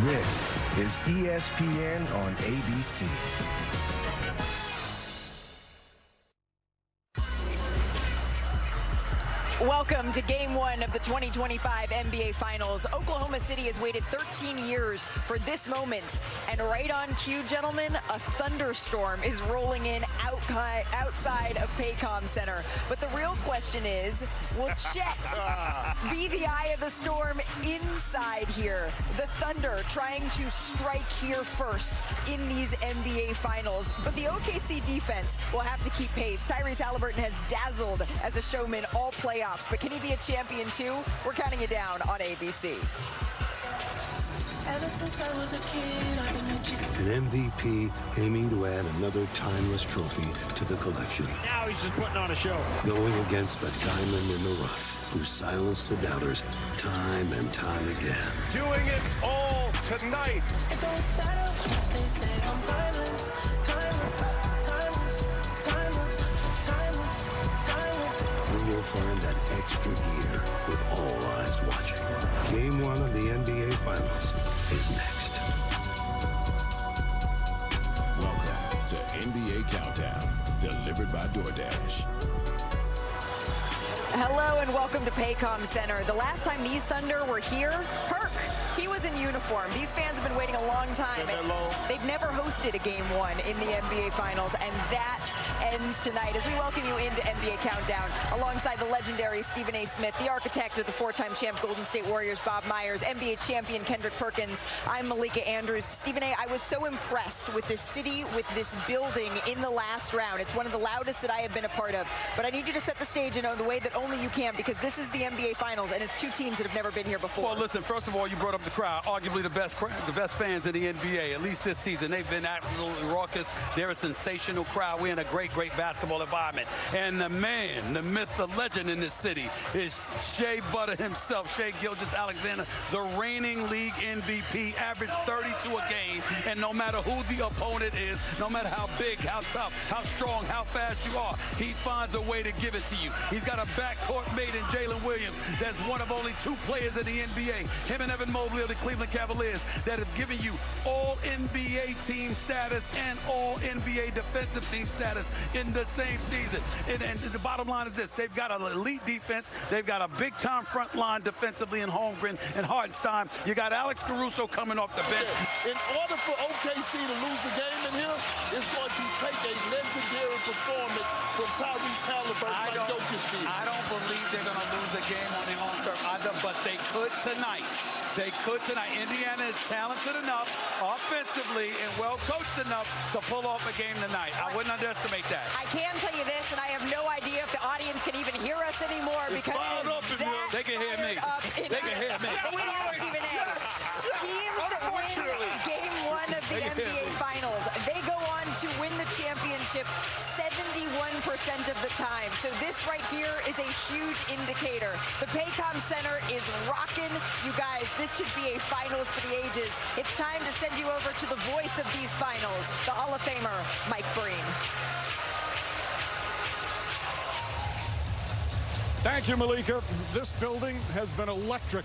This is ESPN on ABC. Welcome to Game 1 of the 2025 NBA Finals. Oklahoma City has waited 13 years for this moment. And right on cue, gentlemen, a thunderstorm is rolling in outside of Paycom Center. But the real question is, will Chet be the eye of the storm inside here? The Thunder trying to strike here first in these NBA Finals. But the OKC defense will have to keep pace. Tyrese Halliburton has dazzled as a showman all playoffs. But can he be a champion too? We're counting it down on ABC. Ever since I was a kid, An MVP aiming to add another timeless trophy to the collection. Now he's just putting on a show. Going against a diamond in the rough who silenced the doubters time and time again. Doing it all tonight. it don't matter what they say. I'm timeless, timeless, timeless, timeless, timeless, timeless. We will find that extra gear with all eyes watching. Game 1 of the NBA Finals is next. Welcome to NBA Countdown, delivered by DoorDash. Hello and welcome to Paycom Center. The last time these Thunder were here, Perk, he was in uniform. These fans have been waiting a long time. They've never hosted a Game 1 in the NBA Finals, and that ends tonight as we welcome you into NBA Countdown alongside the legendary Stephen A. Smith, the architect of the four-time champ Golden State Warriors, Bob Myers, NBA champion Kendrick Perkins. I'm Malika Andrews. Stephen A., I was so impressed with this city, with this building in the last round. It's one of the loudest that I have been a part of. But I need you to set the stage in the way that only you can, because this is the NBA Finals, and it's two teams that have never been here before. Well, listen, first of all, you brought up the crowd, arguably the best fans in the NBA, at least this season. They've been absolutely raucous. They're a sensational crowd. We're in a great, great basketball environment. And the man, the myth, the legend in this city is Shea Butter himself, Shea Gilgeous-Alexander, the reigning league MVP, averaged 32 a game. And no matter who the opponent is, no matter how big, how tough, how strong, how fast you are, he finds a way to give it to you. He's got a backcourt mate in Jalen Williams that's one of only two players in the NBA, him and Evan Mobley of the Cleveland Cavaliers, that have given you all NBA team status and all NBA defensive team status in the same season. And the bottom line is this: they've got an elite defense, they've got a big-time front line defensively in Holmgren and Hartenstein. You got Alex Caruso coming off the bench. In order for OKC to lose the game in here, it's going to take a legendary performance from Tyrese Halliburton like Jokic did. I don't believe they're going to lose the game on the long term either, but they could tonight. They could tonight. Indiana is talented enough offensively and well coached enough to pull off a game tonight. I wouldn't underestimate that. I can tell you this, and I have no idea if the audience can even hear us anymore, because they can hear me. They can hear me. We know Stephen A. Teams that win Game 1 of the NBA Finals, they go on to win the championship 71% of the time. So this right here is a huge indicator. The Paycom Center is rocking. You guys, this should be a finals for the ages. It's time to send you over to the voice of these finals, the Hall of Famer, Mike Breen. Thank you, Malika. This building has been electric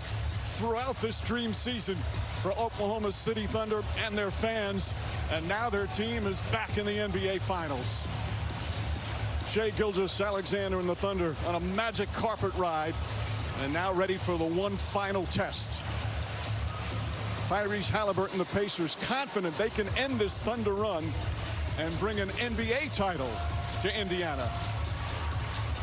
throughout this dream season for Oklahoma City Thunder and their fans, and now their team is back in the NBA Finals. Shea Gilgeous-Alexander and the Thunder on a magic carpet ride, and now ready for the one final test. Tyrese Halliburton, the Pacers, confident they can end this Thunder run and bring an NBA title to Indiana.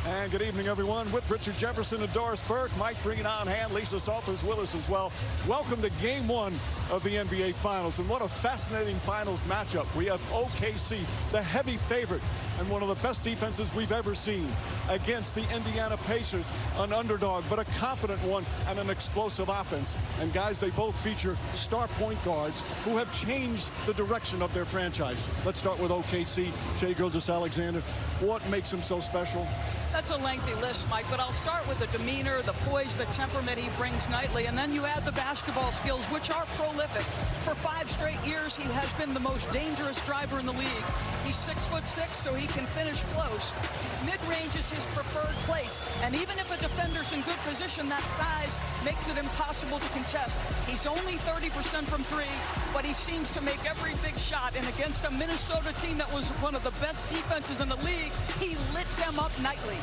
And good evening, everyone. With Richard Jefferson and Doris Burke, Mike Breen on hand, Lisa Salters with us as well. Welcome to Game 1 of the NBA Finals. And what a fascinating finals matchup. We have OKC, the heavy favorite, and one of the best defenses we've ever seen, against the Indiana Pacers, an underdog, but a confident one and an explosive offense. And guys, they both feature star point guards who have changed the direction of their franchise. Let's start with OKC. Shea Gilgeous-Alexander, what makes him so special? That's a lengthy list, Mike, but I'll start with the demeanor, the poise, the temperament he brings nightly, and then you add the basketball skills, which are prolific. For 5 straight years, he has been the most dangerous driver in the league. He's 6'6", so he can finish close. Mid-range is his preferred place, and even if a defender's in good position, that size makes it impossible to contest. He's only 30% from 3, but he seems to make every big shot, and against a Minnesota team that was one of the best defenses in the league, he lit them up nightly.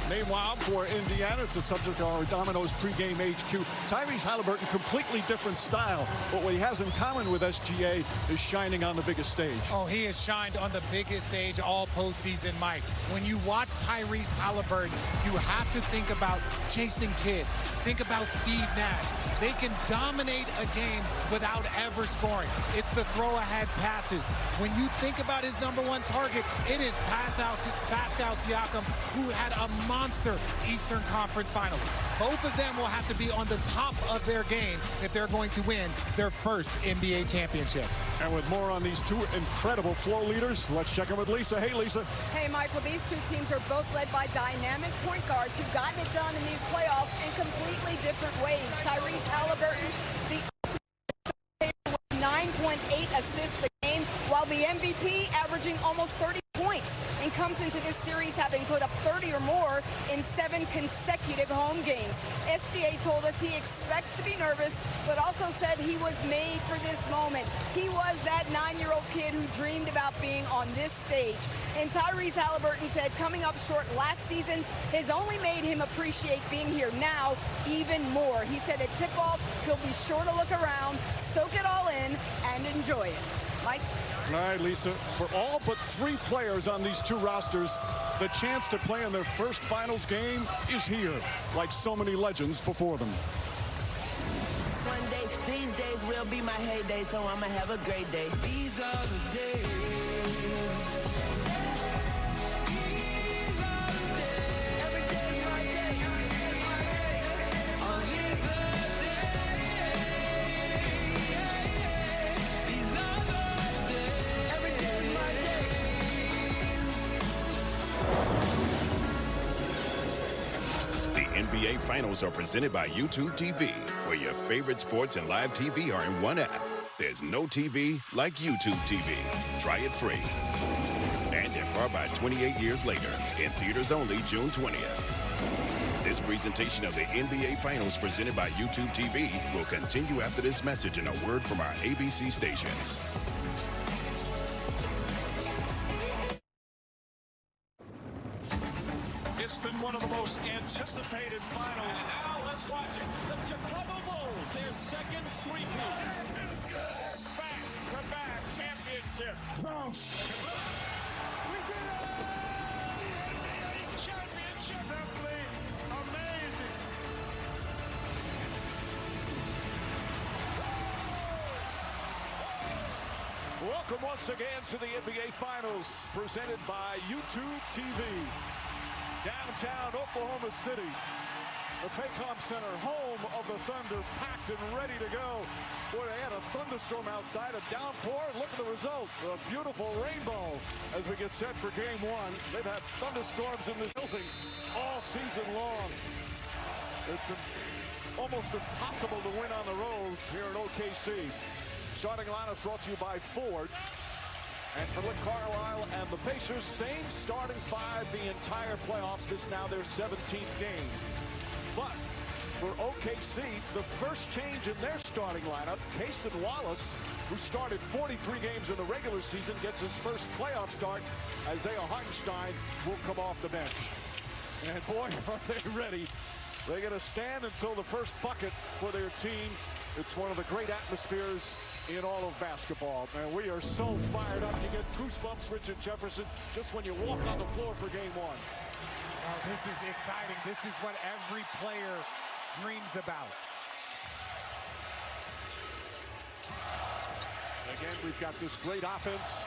Meanwhile, for Indiana, it's a subject of our Domino's pregame HQ. Tyrese Halliburton, completely different style. But what he has in common with SGA is shining on the biggest stage. Oh, he has shined on the biggest stage all postseason, Mike. When you watch Tyrese Halliburton, you have to think about Jason Kidd. Think about Steve Nash. They can dominate a game without ever scoring. It's the throw-ahead passes. When you think about his #1 target, it is Pascal Siakam, who had a monster Eastern Conference Finals. Both of them will have to be on the top of their game if they're going to win their first NBA championship. And with more on these two incredible flow leaders, let's check in with Lisa. Hey, Lisa. Hey, Michael, these two teams are both led by dynamic point guards who've gotten it done in these playoffs in completely different ways. Tyrese Halliburton, the 9.8 assists a game, while the MVP averaging almost 30 points, and comes into this series having put up 30 or more in 7 consecutive home games. SGA told us he expects to be nervous, but also said he was made for this moment. He was that 9-year-old kid who dreamed about being on this stage. And Tyrese Halliburton said coming up short last season has only made him appreciate being here now even more. He said at tip-off, he'll be sure to look around, soak it all in, and enjoy it. Mike? All right, Lisa, for all but 3 players on these 2 rosters, the chance to play in their first finals game is here, like so many legends before them. One day, these days will be my heyday, so I'ma have a great day. These are the days. NBA Finals are presented by YouTube TV, where your favorite sports and live TV are in one app. There's no TV like YouTube TV. Try it free. And in part by 28 years later, in theaters only June 20th. This presentation of the NBA Finals presented by YouTube TV will continue after this message and a word from our ABC stations. It's been one of the most anticipated finals. And now let's watch it. The Chicago Bulls, their second three-peat. Back-to-back championship. Bounce. We did it! Championship. Simply amazing. Welcome once again to the NBA Finals, presented by YouTube TV. Downtown Oklahoma City, the Paycom Center, home of the Thunder, packed and ready to go. Boy, they had a thunderstorm outside, a downpour. Look at the result, a beautiful rainbow as we get set for game 1. They've had thunderstorms in this building all season long. It's been almost impossible to win on the road here in OKC. Starting lineup brought to you by Ford. And for Rick Carlisle and the Pacers, same starting 5 the entire playoffs. This now their 17th game. But for OKC, the first change in their starting lineup, Cason Wallace, who started 43 games in the regular season, gets his first playoff start. Isaiah Hartenstein will come off the bench. And boy, are they ready. They're going to stand until the first bucket for their team. It's one of the great atmospheres in all of basketball. And we are so fired up. You get goosebumps, Richard Jefferson, just when you walk on the floor for game 1. Oh, this is exciting. This is what every player dreams about. Again, we've got this great offense